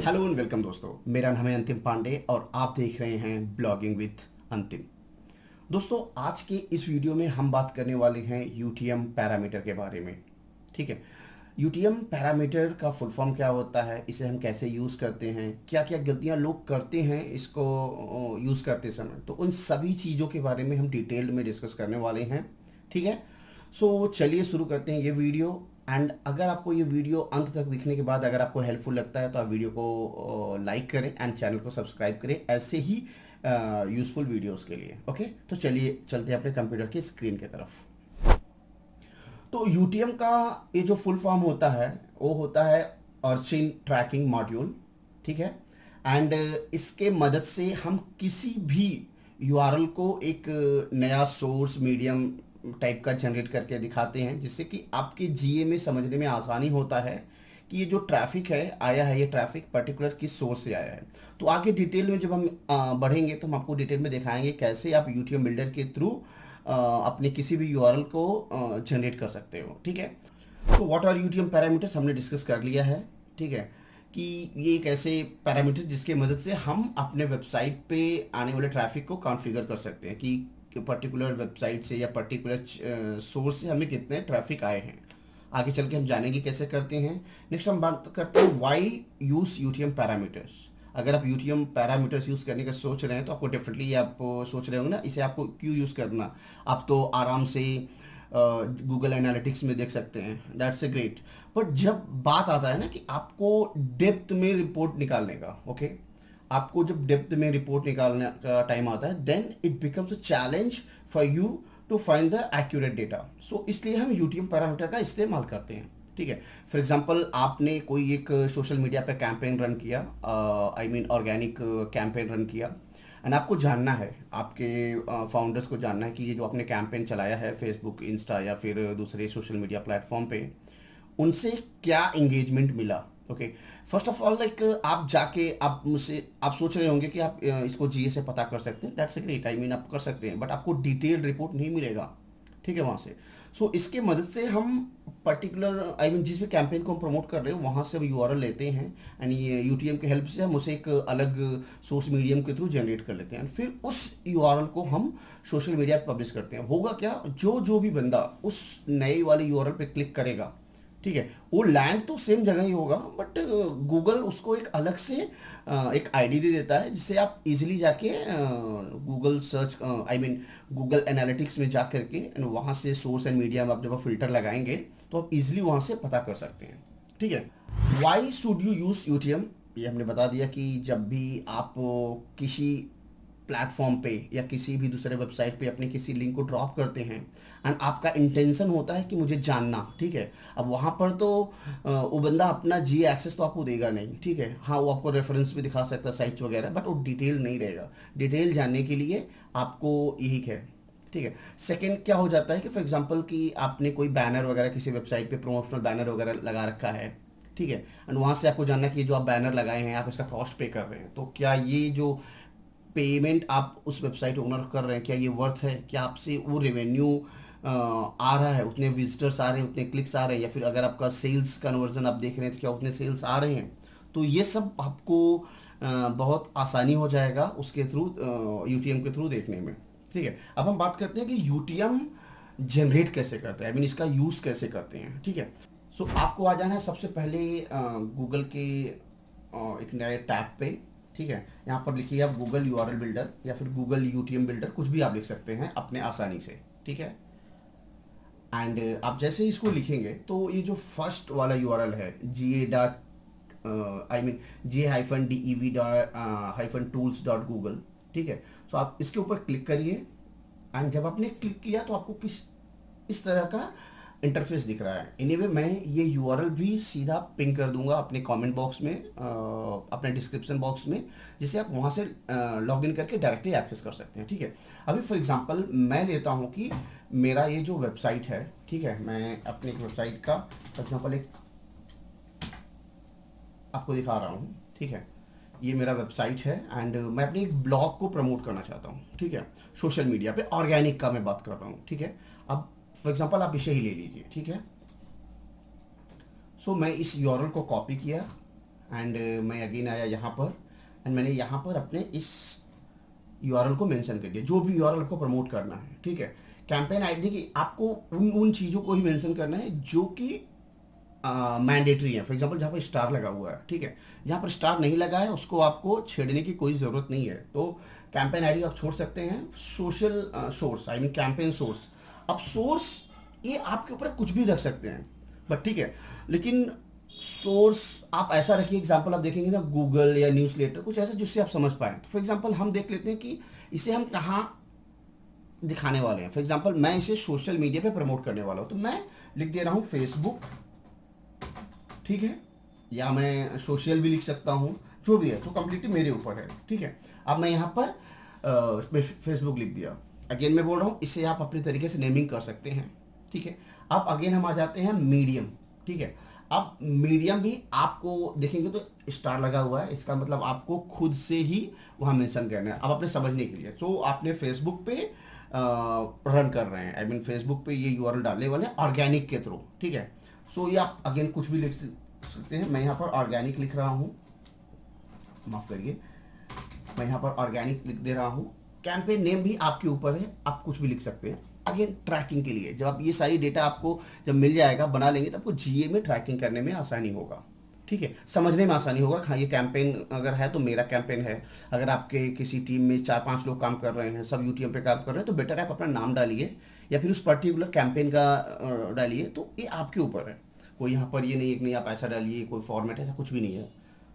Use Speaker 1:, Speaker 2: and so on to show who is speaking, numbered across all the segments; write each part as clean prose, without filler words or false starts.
Speaker 1: Hello and welcome दोस्तों, मेरा नाम है अंतिम पांडे और आप देख रहे हैं ब्लॉगिंग विद अंतिम। दोस्तों, आज के इस वीडियो में हम बात करने वाले हैं यूटीएम पैरामीटर के बारे में। ठीक है, यूटीएम पैरामीटर का फुल फॉर्म क्या होता है, इसे हम कैसे यूज़ करते हैं, क्या क्या गलतियां लोग करते हैं इसको यूज़ करते समय, तो उन सभी चीज़ों के बारे में हम डिटेल्ड में डिस्कस करने वाले हैं। ठीक है, सो चलिए शुरू करते हैं ये वीडियो। एंड अगर आपको ये वीडियो अंत तक देखने के बाद अगर आपको हेल्पफुल लगता है तो आप वीडियो को लाइक करें एंड चैनल को सब्सक्राइब करें ऐसे ही यूज़फुल वीडियोस के लिए। ओके, तो चलिए चलते हैं अपने कंप्यूटर की स्क्रीन की तरफ। तो यूटीएम का ये जो फुल फॉर्म होता है वो होता है अर्चिन ट्रैकिंग मॉड्यूल। ठीक है, एंड इसके मदद से हम किसी भी यूआरएल को एक नया सोर्स मीडियम टाइप का जनरेट करके दिखाते हैं, जिससे कि आपके जीए में समझने में आसानी होता है कि ये जो ट्रैफिक है आया है, ये ट्रैफिक पर्टिकुलर किस सोर्स से आया है। तो आगे डिटेल में जब हम बढ़ेंगे तो हम आपको डिटेल में दिखाएंगे कैसे आप यूटीएम बिल्डर के थ्रू अपने किसी भी यूआरएल को जनरेट कर सकते हो। ठीक है, तो व्हाट आर यूटीएम पैरामीटर्स हमने डिस्कस कर लिया है। ठीक है, कि ये एक ऐसे पैरामीटर जिसके मदद से हम अपने वेबसाइट पे आने वाले ट्रैफिक को कॉन्फ़िगर कर सकते हैं कि पर्टिकुलर वेबसाइट से या पर्टिकुलर सोर्स से हमें कितने ट्रैफिक आए हैं। आगे चल के हम जानेंगे कैसे करते हैं। नेक्स्ट हम बात करते हैं वाई यूज़ यूटीएम पैरामीटर्स। अगर आप यूटीएम पैरामीटर्स यूज़ करने का सोच रहे हैं तो आपको डेफिनेटली आप सोच रहे होंगे ना, इसे आपको क्यों यूज़ करना। आप तो आराम से गूगल एनालिटिक्स में देख सकते हैं, दैट्स ए ग्रेट। बट जब बात आता है ना कि आपको डेप्थ में रिपोर्ट निकालने का, ओके, आपको जब डेप्थ में रिपोर्ट निकालने का टाइम आता है, then it becomes a challenge for you to find the accurate data. So इसलिए हम यूटीएम पैरामीटर का इस्तेमाल करते हैं। ठीक है, फॉर एग्जांपल आपने कोई एक सोशल मीडिया पे कैंपेन रन किया, I mean organic campaign run किया, एंड आपको जानना है, आपके फाउंडर्स को जानना है कि ये जो आपने कैंपेन चलाया है फेसबुक, इंस्टा या फिर दूसरे सोशल मीडिया प्लेटफॉर्म पे, उनसे क्या इंगेजमेंट मिला। Okay, first of all like आप जाके आप मुझसे आप सोच रहे होंगे कि आप इसको जीए से पता कर सकते हैं, दैट्स ग्रेट, आई मीन आप कर सकते हैं, बट आपको डिटेल रिपोर्ट नहीं मिलेगा। ठीक है, वहाँ से। सो इसके मदद से हम पर्टिकुलर आई मीन जिस भी कैंपेन को हम प्रमोट कर रहे हो वहाँ से हम यूआरएल लेते हैं, एंड ये यूटीएम की हेल्प से हम उसे एक अलग सोर्स मीडियम के थ्रू जनरेट कर लेते हैं, फिर उस यूआरएल को हम सोशल मीडिया पर पब्लिश करते हैं। होगा क्या, जो जो भी बंदा उस नए वाले यूआरएल पे क्लिक करेगा, ठीक है, वो लैंड तो सेम जगह ही होगा, बट गूगल उसको एक अलग से एक आईडी दे देता है, जिससे आप इजीली जाके Google search I mean Google analytics में जा करके वहाँ से सोर्स एंड मीडिया में आप जब फिल्टर लगाएंगे तो आप इजीली वहाँ से पता कर सकते हैं। ठीक है, why should you use UTM, ये हमने बता दिया कि जब भी आप किसी प्लेटफॉर्म पे या किसी भी दूसरे वेबसाइट पे अपने किसी लिंक को ड्रॉप करते हैं एंड आपका इंटेंशन होता है कि मुझे जानना। ठीक है, अब वहाँ पर तो वो बंदा अपना जी एक्सेस तो आपको देगा नहीं। ठीक है, हाँ, वो आपको रेफरेंस भी दिखा सकता है साइट्स वगैरह, बट वो डिटेल नहीं रहेगा। डिटेल जानने के लिए आपको यही है। ठीक है, सेकंड क्या हो जाता है कि फॉर एग्जांपल कि आपने कोई बैनर वगैरह किसी वेबसाइट पे प्रमोशनल बैनर वगैरह लगा रखा है। ठीक है, एंड वहाँ से आपको जानना है कि जो आप बैनर लगाए हैं आप इसका कॉस्ट पे कर रहे हैं, तो क्या ये जो पेमेंट आप उस वेबसाइट ओनर कर रहे हैं, क्या ये वर्थ है, क्या आपसे वो रेवेन्यू आ रहा है, उतने विजिटर्स आ रहे हैं, उतने क्लिक्स आ रहे हैं, या फिर अगर आपका सेल्स कन्वर्जन आप देख रहे हैं तो क्या उतने सेल्स आ रहे हैं। तो ये सब आपको बहुत आसानी हो जाएगा उसके थ्रू यूटीएम के थ्रू देखने में। ठीक है, अब हम बात करते हैं कि यूटीएम जनरेट कैसे करते हैं, आई मीन इसका यूज़ कैसे करते हैं। ठीक है, सो आपको आ जाना है सबसे पहले गूगल के एक नए टैब पे। ठीक है, यहाँ पर लिखिए आप गूगल यूआरएल बिल्डर या फिर गूगल यूटीएम बिल्डर, कुछ भी आप लिख सकते हैं अपने आसानी से। ठीक है, एंड आप जैसे ही इसको लिखेंगे तो ये जो फर्स्ट वाला यूआरएल है जी ए डॉट आई मीन GA-DEV-tools.google, ठीक है, तो आप इसके ऊपर क्लिक करिए, एंड जब आपने क्लिक किया तो आपको किस इस तरह का इंटरफेस दिख रहा है। एनीवे मैं ये यूआरएल भी सीधा पिन कर दूंगा अपने कमेंट बॉक्स में, अपने डिस्क्रिप्शन बॉक्स में, जिसे आप वहाँ से लॉग इन करके डायरेक्टली एक्सेस कर सकते हैं। ठीक है, अभी फॉर एग्जांपल मैं लेता हूँ कि मेरा ये जो वेबसाइट है, ठीक है, मैं अपने वेबसाइट का फॉर एग्जांपल एक आपको दिखा रहा हूँ। ठीक है, ये मेरा वेबसाइट है एंड मैं अपने एक ब्लॉग को प्रमोट करना चाहता हूँ। ठीक है, सोशल मीडिया पे ऑर्गेनिक का मैं बात कर रहा हूँ। ठीक है, अब फॉर एग्जांपल आप इसे ही ले लीजिए। ठीक है, सो मैं इस यूआरएल को कॉपी किया एंड मैं अगेन आया यहाँ पर एंड मैंने यहाँ पर अपने इस यूआरएल को मेंशन कर दिया, जो भी यूआरएल को प्रमोट करना है, ठीक है। कैंपेन आईडी की आपको उन चीज़ों को ही मेंशन करना है जो कि मैंडेटरी है। फॉर एग्जांपल जहाँ पर स्टार लगा हुआ है, ठीक है, जहाँ पर स्टार नहीं लगा है उसको आपको छेड़ने की कोई ज़रूरत नहीं है। तो कैंपेन आईडी आप छोड़ सकते हैं। Social source, I mean campaign source, अब सोर्स ये आपके ऊपर कुछ भी रख सकते हैं, बट ठीक है, लेकिन सोर्स आप ऐसा रखिए, एग्जांपल आप देखेंगे ना गूगल या न्यूज़ लेटर, कुछ ऐसा जिससे आप समझ पाएँ। तो फॉर एग्जांपल हम देख लेते हैं कि इसे हम कहाँ दिखाने वाले हैं। फॉर एग्जांपल मैं इसे सोशल मीडिया पे प्रमोट करने वाला हूँ, तो मैं लिख दे रहा हूँ फेसबुक, ठीक है, या मैं सोशल भी लिख सकता हूँ, जो भी है, तो कंप्लीटली मेरे ऊपर है, ठीक है। अब मैं यहाँ पर फेसबुक लिख दिया। अगेन मैं बोल रहा हूँ, इसे आप अपने तरीके से नेमिंग कर सकते हैं, ठीक है। अब अगेन हम आ जाते हैं मीडियम, ठीक है। अब मीडियम भी आपको देखेंगे तो स्टार लगा हुआ है, इसका मतलब आपको खुद से ही वहाँ मेंशन करना है। अब अपने समझने के लिए, तो आपने फेसबुक पे रन कर रहे हैं, आई मीन फेसबुक पे ये यूआरएल डालने वाले हैं ऑर्गेनिक के थ्रू, ठीक है। सो ये आप अगेन कुछ भी लिख सकते हैं। मैं यहाँ पर ऑर्गेनिक लिख रहा हूँ, माफ़ करिए, मैं यहाँ पर ऑर्गेनिक लिख दे रहा हूँ। कैंपेन नेम भी आपके ऊपर है, आप कुछ भी लिख सकते हैं। अगेन ट्रैकिंग के लिए, जब आप ये सारी डेटा आपको जब मिल जाएगा बना लेंगे, तो आपको जीए में ट्रैकिंग करने में आसानी होगा, ठीक है, समझने में आसानी होगा। हाँ, ये कैंपेन अगर है तो मेरा कैंपेन है। अगर आपके किसी टीम में 4-5 लोग काम कर रहे हैं, सब यूटीएम पे काम कर रहे हैं, तो बेटर आप अपना नाम डालिए या फिर उस पर्टिकुलर कैंपेन का डालिए। तो ये आपके ऊपर है, कोई यहाँ पर ये नहीं है कि नहीं आप ऐसा डालिए, कोई फॉर्मेट ऐसा कुछ भी नहीं है।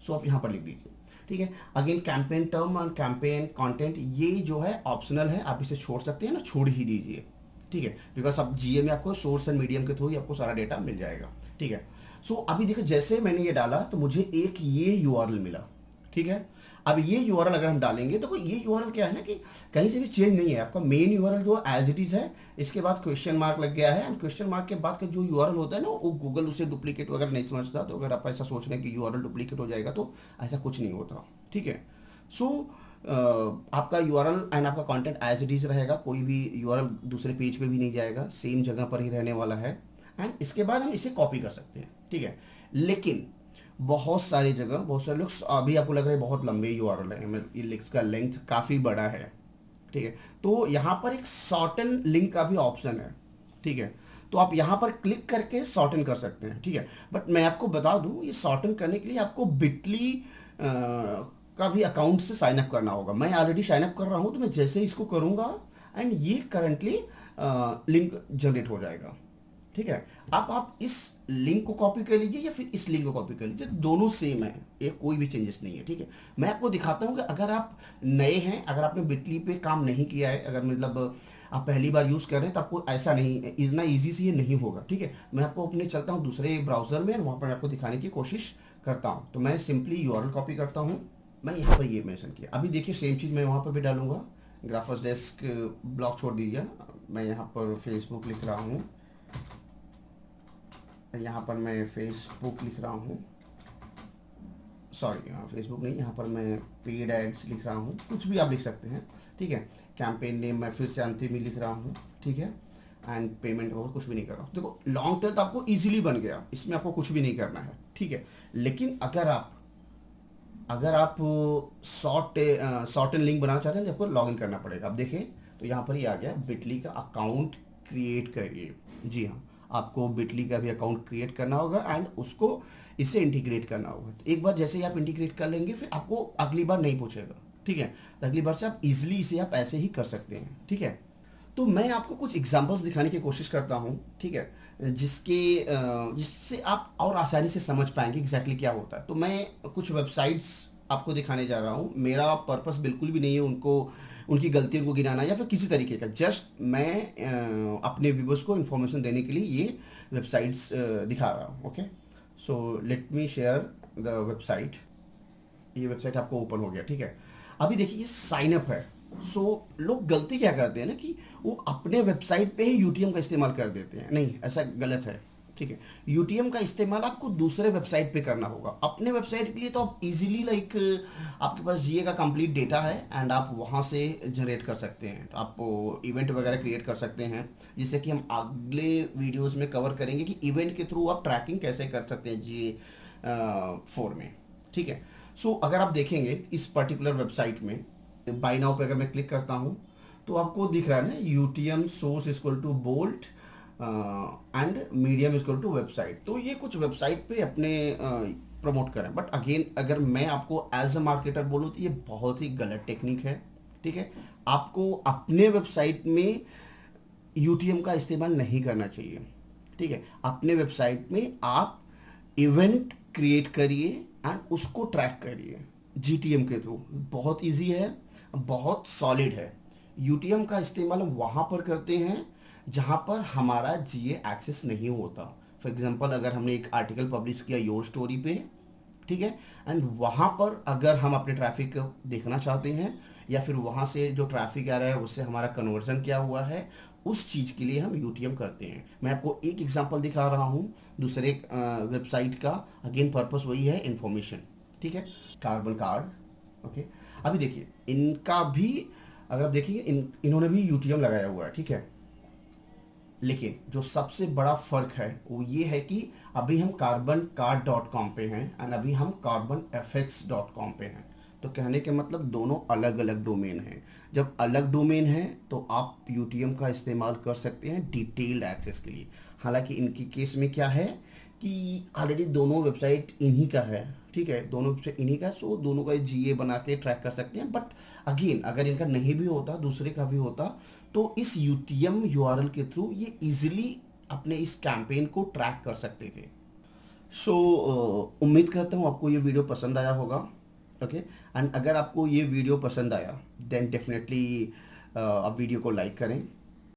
Speaker 1: सो आप यहाँ पर लिख दीजिए, ठीक है। अगेन कैंपेन टर्म और कैंपेन कंटेंट, ये जो है ऑप्शनल है, आप इसे छोड़ सकते हैं ना, छोड़ ही दीजिए, ठीक है, बिकॉज अब जीए में आपको सोर्स एंड मीडियम के थ्रू ही आपको सारा डेटा मिल जाएगा, ठीक है। सो अभी देखो, जैसे मैंने ये डाला तो मुझे एक ये यूआरएल मिला, ठीक है। अब ये यूआरएल अगर हम डालेंगे तो ये यूआरएल क्या है ना कि कहीं से भी चेंज नहीं है, आपका मेन यूआरएल जो एज इट इज है, इसके बाद क्वेश्चन मार्क लग गया है, एंड क्वेश्चन मार्क के बाद का जो यूआरएल होता है ना, वो गूगल उसे डुप्लीकेट वगैरह नहीं समझता। तो अगर आप ऐसा सोच रहे हैं कि यूआरएल डुप्लीकेट हो जाएगा, तो ऐसा कुछ नहीं होता, ठीक है। सो आपका यूआरएल एंड आपका कंटेंट एज इट इज रहेगा, कोई भी यूआरएल दूसरे पेज पे भी नहीं जाएगा, सेम जगह पर ही रहने वाला है। एंड इसके बाद हम इसे कॉपी कर सकते हैं, ठीक है। लेकिन बहुत सारी जगह, बहुत सारे लोग, अभी आपको लग रहा है बहुत लंबे यूआरएल है, इसका लेंथ काफ़ी बड़ा है, ठीक है। तो यहाँ पर एक शॉर्टन लिंक का भी ऑप्शन है, ठीक है। तो आप यहाँ पर क्लिक करके शॉर्टन कर सकते हैं, ठीक है। बट मैं आपको बता दूँ, ये शॉर्टन करने के लिए आपको बिटली का भी अकाउंट से साइन अप करना होगा। मैं ऑलरेडी साइन अप कर रहा हूँ, तो मैं जैसे इसको करूँगा एंड ये करंटली लिंक जनरेट हो जाएगा, ठीक है। अब आप इस लिंक को कॉपी कर लीजिए या फिर इस लिंक को कॉपी कर लीजिए, दोनों सेम है, ये कोई भी चेंजेस नहीं है, ठीक है। मैं आपको दिखाता हूँ कि अगर आप नए हैं, अगर आपने बिटली पे काम नहीं किया है, अगर मतलब आप पहली बार यूज़ कर रहे हैं, तो आपको ऐसा नहीं, इतना ईजी से ये नहीं होगा, ठीक है। मैं आपको अपने चलता हूँ दूसरे ब्राउज़र में, वहाँ पर आपको दिखाने की कोशिश करता हूँ। तो मैं सिंपली यूआरएल कॉपी करता हूँ, मैं यहाँ पर ये मेंशन किया। अभी देखिए सेम चीज़ मैं वहाँ पर भी डालूंगा, ग्राफर्स डेस्क ब्लॉक छोड़ दीजिए, मैं यहाँ पर फेसबुक लिख रहा हूँ, यहाँ पर मैं फेसबुक लिख रहा हूँ, सॉरी फेसबुक नहीं, यहाँ पर मैं पेड एड्स लिख रहा हूँ, कुछ भी आप लिख सकते हैं, ठीक है। कैंपेन नेम मैं फिर से अंतिम ही लिख रहा हूँ, ठीक है। एंड पेमेंट और कुछ भी नहीं कर रहा हूँ। देखो लॉन्ग टेल तो आपको इजीली बन गया, इसमें आपको कुछ भी नहीं करना है, ठीक है। लेकिन अगर आप शॉर्ट एंड लिंक बनाना चाहते हैं तो आपको लॉग इन करना पड़ेगा। अब देखें तो यहाँ पर ही आ गया, बिटली का अकाउंट क्रिएट करिए। जी हाँ, आपको बिटली का भी अकाउंट क्रिएट करना होगा एंड उसको इससे इंटीग्रेट करना होगा। तो एक बार जैसे ही आप इंटीग्रेट कर लेंगे, फिर आपको अगली बार नहीं पूछेगा, ठीक है। तो अगली बार से आप इजिली इसे आप ऐसे ही कर सकते हैं, ठीक है। तो मैं आपको कुछ एग्जांपल्स दिखाने की कोशिश करता हूँ, ठीक है, जिससे आप और आसानी से समझ पाएंगे एग्जैक्टली क्या होता है। तो मैं कुछ वेबसाइट्स आपको दिखाने जा रहा हूँ। मेरा पर्पस बिल्कुल भी नहीं है उनको, उनकी गलतियों को गिनाना या फिर किसी तरीके का, जस्ट मैं अपने व्यूवर्स को इन्फॉर्मेशन देने के लिए ये वेबसाइट्स दिखा रहा हूँ। Okay, so let me share the website. ये वेबसाइट आपको ओपन हो गया, ठीक है। अभी देखिए ये साइन अप है। सो लोग गलती क्या करते हैं ना कि वो अपने वेबसाइट पे ही यूटीएम का इस्तेमाल कर देते हैं। नहीं, ऐसा गलत है, ठीक है। यूटीएम का इस्तेमाल आपको दूसरे वेबसाइट पे करना होगा। अपने वेबसाइट के लिए तो आप इजीली आपके पास जीए का कंप्लीट डेटा है एंड आप वहाँ से जनरेट कर सकते हैं। तो आप इवेंट वगैरह क्रिएट कर सकते हैं, जिससे कि हम अगले वीडियोस में कवर करेंगे कि इवेंट के थ्रू आप ट्रैकिंग कैसे कर सकते हैं जीए 4 में, ठीक है। सो अगर आप देखेंगे इस पर्टिकुलर वेबसाइट में बाय नाउ पे अगर मैं क्लिक करता हूँ तो आपको दिख रहा है ना UTM source equal to bolt and medium equal to website. तो ये कुछ वेबसाइट पे अपने प्रमोट करें, बट अगेन अगर मैं आपको एज अ मार्केटर बोलूँ तो ये बहुत ही गलत टेक्निक है। ठीक है, आपको अपने वेबसाइट में यूटीएम का इस्तेमाल नहीं करना चाहिए। ठीक है, अपने वेबसाइट में आप इवेंट क्रिएट करिए एंड उसको ट्रैक करिए जीटीएम के थ्रू। बहुत इजी है, बहुत सॉलिड है। यूटीएम का इस्तेमाल हम वहाँ पर करते हैं जहाँ पर हमारा जीए एक्सेस नहीं होता। फॉर एग्जांपल अगर हमने एक आर्टिकल पब्लिश किया योर स्टोरी पे, ठीक है, एंड वहाँ पर अगर हम अपने ट्रैफिक को देखना चाहते हैं या फिर वहाँ से जो ट्रैफिक आ रहा है उससे हमारा कन्वर्जन क्या हुआ है, उस चीज़ के लिए हम यूटीएम करते हैं। मैं आपको एक एग्जांपल दिखा रहा हूँ दूसरे वेबसाइट का। अगेन पर्पस वही है, इंफॉर्मेशन। ठीक है, कार्बन कार्ड। ओके, अभी देखिए इनका भी अगर आप देखिए इन्होंने भी यूटीएम लगाया हुआ है। ठीक है, लेकिन जो सबसे बड़ा फर्क है वो ये है कि अभी हम कार्बन कार्ड डॉट कॉम पे हैं एंड अभी हम कार्बन एफएक्स डॉट कॉम पे हैं। तो कहने के मतलब दोनों अलग अलग डोमेन हैं। जब अलग डोमेन है तो आप यूटीएम का इस्तेमाल कर सकते हैं डिटेल्ड एक्सेस के लिए। हालांकि इनकी केस में क्या है कि ऑलरेडी दोनों वेबसाइट इन्हीं का है। ठीक है, दोनों वेबसाइट इन्हीं का, सो दोनों का जीए बना के ट्रैक कर सकते हैं। बट अगेन अगर इनका नहीं भी होता, दूसरे का भी होता, तो इस यूटीएम यूआरएल के थ्रू ये इजीली अपने इस कैंपेन को ट्रैक कर सकते थे। सो उम्मीद करता हूँ आपको ये वीडियो पसंद आया होगा। ओके, एंड अगर आपको ये वीडियो पसंद आया देन डेफिनेटली आप वीडियो को लाइक करें,